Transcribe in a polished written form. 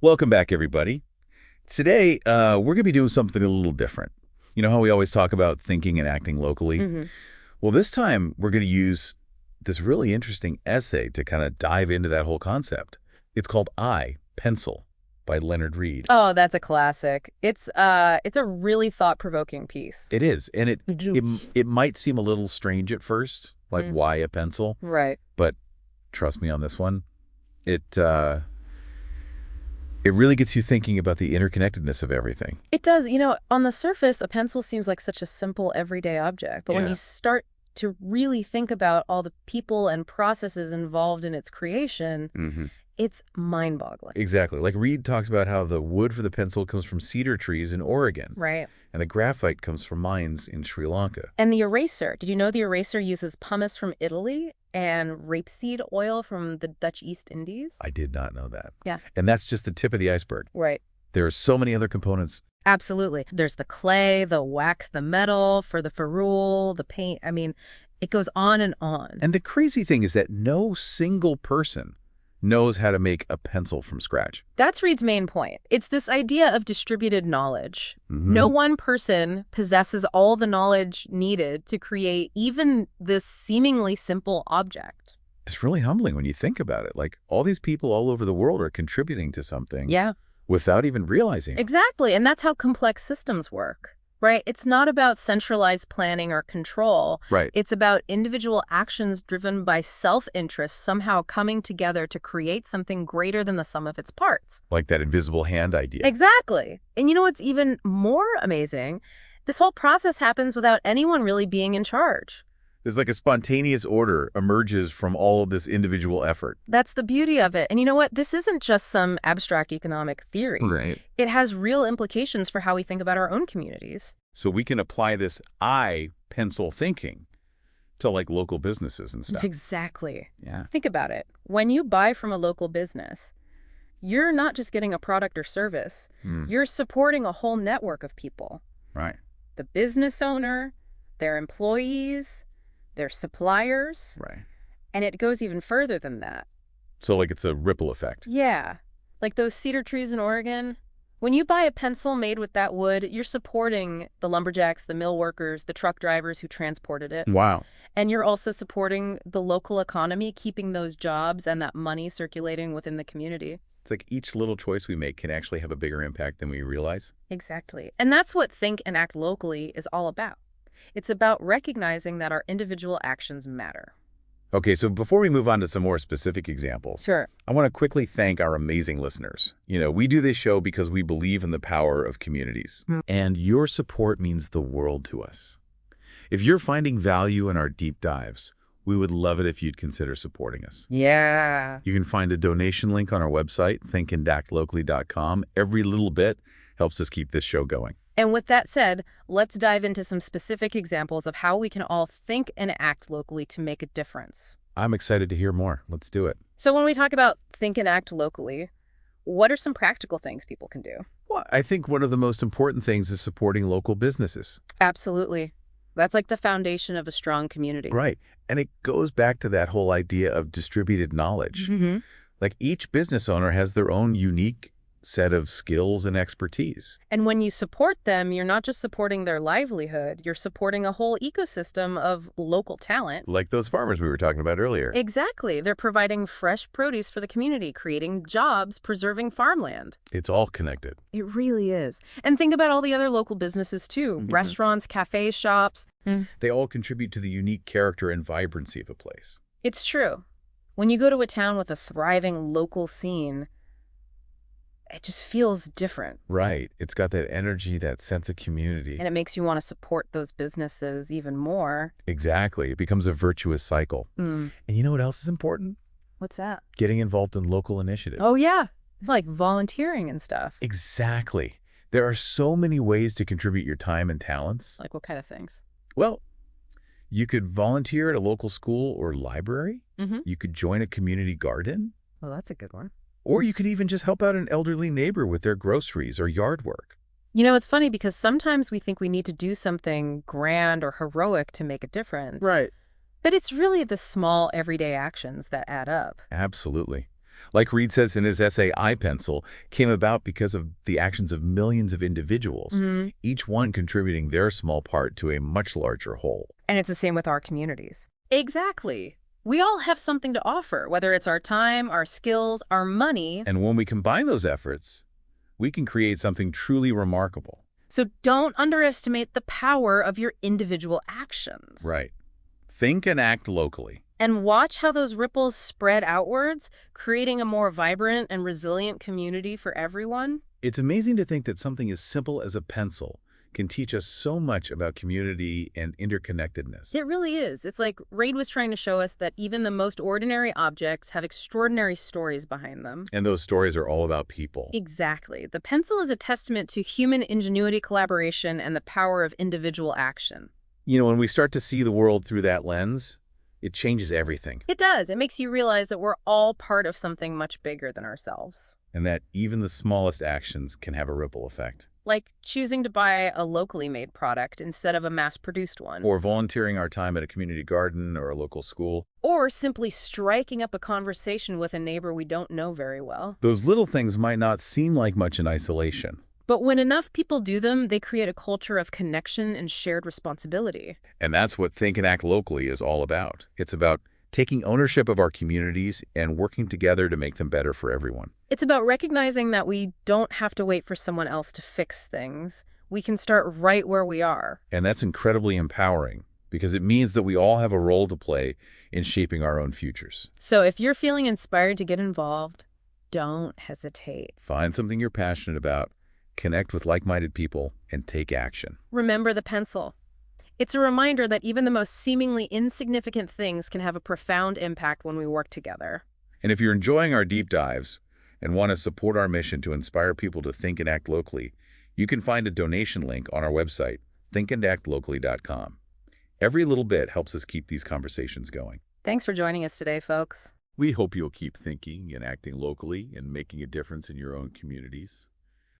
Welcome back, everybody. Today, we're going to be doing something a little different. You know how we always talk about thinking and acting locally? Hmm. Well, this time we're going to use this really interesting essay to kind of dive into that whole concept. It's called Pencil by Leonard Read. Oh, that's a classic. It's a really thought-provoking piece. It is, and it, Mhm. it, it might seem a little strange at first, like Mm. why a pencil? Right. But trust me on this one, it it really gets you thinking about the interconnectedness of everything. It does. On the surface, a pencil seems like such a simple everyday object, but when Yeah. you start to really think about all the people and processes involved in its creation, Mm-hmm. it's mind-boggling. Exactly. Like Reed talks about how the wood for the pencil comes from cedar trees in Oregon, Right. and the graphite comes from mines in Sri Lanka. And the eraser. Did you know the eraser uses pumice from Italy and rapeseed oil from the Dutch East Indies? I did not know that. Yeah. And that's just the tip of the iceberg. Right. There are so many other components. Absolutely. There's the clay, the wax, the metal, for the ferrule, the paint. I mean, it goes on and on. And the crazy thing is that no single person knows how to make a pencil from scratch. That's Reed's main point. It's this idea of distributed knowledge. Mhm. No one person possesses all the knowledge needed to create even this seemingly simple object. It's really humbling when you think about it. Like all these people all over the world are contributing to something Yeah, without even realizing it. exactly. And that's how complex systems work, right? It's not about centralized planning or control. Right. It's about individual actions driven by self-interest somehow coming together to create something greater than the sum of its parts. Like that invisible hand idea. Exactly. And you know what's even more amazing? This whole process happens without anyone really being in charge. There's like a spontaneous order emerges from all of this individual effort. That's the beauty of it. And you know what? This isn't just some abstract economic theory. Right. It has real implications for how we think about our own communities. So we can apply this pencil thinking to like local businesses and stuff. Exactly. Yeah. Think about it. When you buy from a local business, you're not just getting a product or service. Mm, You're supporting a whole network of people. right. The business owner, their employees, their suppliers, Right. and it goes even further than that. So like it's a ripple effect. Yeah, like those cedar trees in Oregon. When you buy a pencil made with that wood, you're supporting the lumberjacks, the mill workers, the truck drivers who transported it. Wow. And you're also supporting the local economy, keeping those jobs and that money circulating within the community. It's like each little choice we make can actually have a bigger impact than we realize. Exactly. And that's what Think and Act Locally is all about. It's about recognizing that our individual actions matter. Okay, so before we move on to some more specific examples, Sure. I want to quickly thank our amazing listeners. You know, we do this show because we believe in the power of communities, and your support means the world to us. If you're finding value in our deep dives, we would love it if you'd consider supporting us. Yeah. You can find a donation link on our website, thinkandactlocally.com. Every little bit helps us keep this show going. And with that said, let's dive into some specific examples of how we can all think and act locally to make a difference. I'm excited to hear more. Let's do it. So when we talk about think and act locally, what are some practical things people can do? Well, I think one of the most important things is supporting local businesses. Absolutely. That's like the foundation of a strong community. Right. And it goes back to that whole idea of distributed knowledge. Mm-hmm. Like each business owner has their own unique set of skills and expertise. And when you support them, you're not just supporting their livelihood, you're supporting a whole ecosystem of local talent. Like those farmers we were talking about earlier. Exactly. They're providing fresh produce for the community, creating jobs, preserving farmland. It's all connected. It really is. And think about all the other local businesses too. Mhm. Restaurants, cafes, shops. They all contribute to the unique character and vibrancy of a place. It's true. When you go to a town with a thriving local scene, it just feels different. Right. It's got that energy, that sense of community. And it makes you want to support those businesses even more. Exactly. It becomes a virtuous cycle. Mm. And you know what else is important? What's that? Getting involved in local initiatives. Oh, yeah. Like volunteering and stuff. Exactly. There are so many ways to contribute your time and talents. Like what kind of things? Well, you could volunteer at a local school or library. Mm-hmm. You could join a community garden. Well, that's a good one. Or you could even just help out an elderly neighbor with their groceries or yard work. You know, it's funny because sometimes we think we need to do something grand or heroic to make a difference. But it's really the small everyday actions that add up. Absolutely. Like Read says in his essay, I Pencil came about because of the actions of millions of individuals, Hmm. each one contributing their small part to a much larger whole. And it's the same with our communities. Exactly. We all have something to offer, whether it's our time, our skills, our money. And when we combine those efforts, we can create something truly remarkable. So don't underestimate the power of your individual actions. Right. Think and act locally. And watch how those ripples spread outwards, creating a more vibrant and resilient community for everyone. It's amazing to think that something as simple as a pencil can teach us so much about community and interconnectedness. It really is. It's like Reid was trying to show us that even the most ordinary objects have extraordinary stories behind them. And those stories are all about people. Exactly. The pencil is a testament to human ingenuity, collaboration, and the power of individual action. When we start to see the world through that lens, it changes everything. It does. It makes you realize that we're all part of something much bigger than ourselves. And that even the smallest actions can have a ripple effect. Like choosing to buy a locally made product instead of a mass-produced one. Or volunteering our time at a community garden or a local school. Or simply striking up a conversation with a neighbor we don't know very well. Those little things might not seem like much in isolation. But when enough people do them, they create a culture of connection and shared responsibility. And that's what Think and Act Locally is all about. It's about taking ownership of our communities and working together to make them better for everyone. It's about recognizing that we don't have to wait for someone else to fix things. We can start right where we are. And that's incredibly empowering because it means that we all have a role to play in shaping our own futures. So if you're feeling inspired to get involved, don't hesitate. Find something you're passionate about, connect with like-minded people, and take action. Remember the pencil. It's a reminder that even the most seemingly insignificant things can have a profound impact when we work together. And if you're enjoying our deep dives and want to support our mission to inspire people to think and act locally, you can find a donation link on our website, thinkandactlocally.com. Every little bit helps us keep these conversations going. Thanks for joining us today, folks. We hope you'll keep thinking and acting locally and making a difference in your own communities.